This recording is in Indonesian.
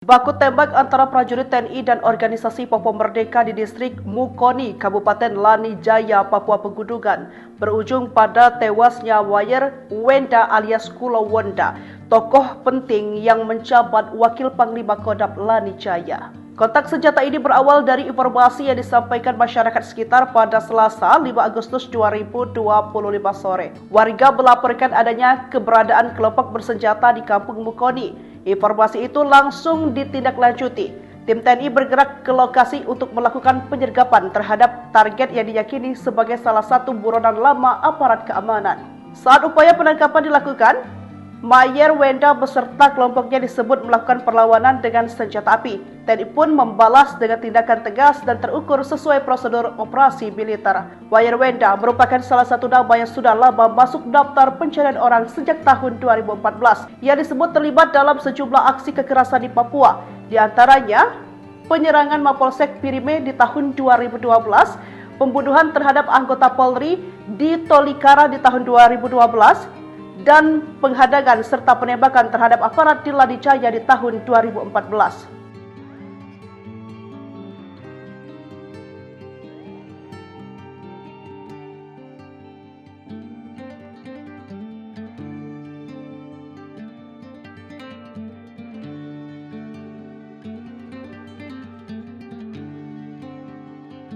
Baku tembak antara prajurit TNI dan organisasi Papua Merdeka di distrik Mukoni, Kabupaten Lani Jaya, Papua Pegunungan, berujung pada tewasnya Wayer Wenda alias Kulo Wenda, tokoh penting yang menjabat Wakil Panglima Kodam Lani Jaya. Kontak senjata ini berawal dari informasi yang disampaikan masyarakat sekitar pada Selasa 5 Agustus 2025 sore. Warga melaporkan adanya keberadaan kelompok bersenjata di Kampung Mukoni. Informasi itu langsung ditindaklanjuti. Tim TNI bergerak ke lokasi untuk melakukan penyergapan terhadap target yang diyakini sebagai salah satu buronan lama aparat keamanan. Saat upaya penangkapan dilakukan, Wayer Wenda beserta kelompoknya disebut melakukan perlawanan dengan senjata api. TNI pun membalas dengan tindakan tegas dan terukur sesuai prosedur operasi militer. Wayer Wenda merupakan salah satu nama yang sudah lama masuk daftar pencarian orang sejak tahun 2014 yang disebut terlibat dalam sejumlah aksi kekerasan di Papua. Di antaranya, penyerangan Mapolsek Pirime di tahun 2012, pembunuhan terhadap anggota Polri di Tolikara di tahun 2012, dan penghadangan serta penembakan terhadap aparat di Lani Jaya di tahun 2014.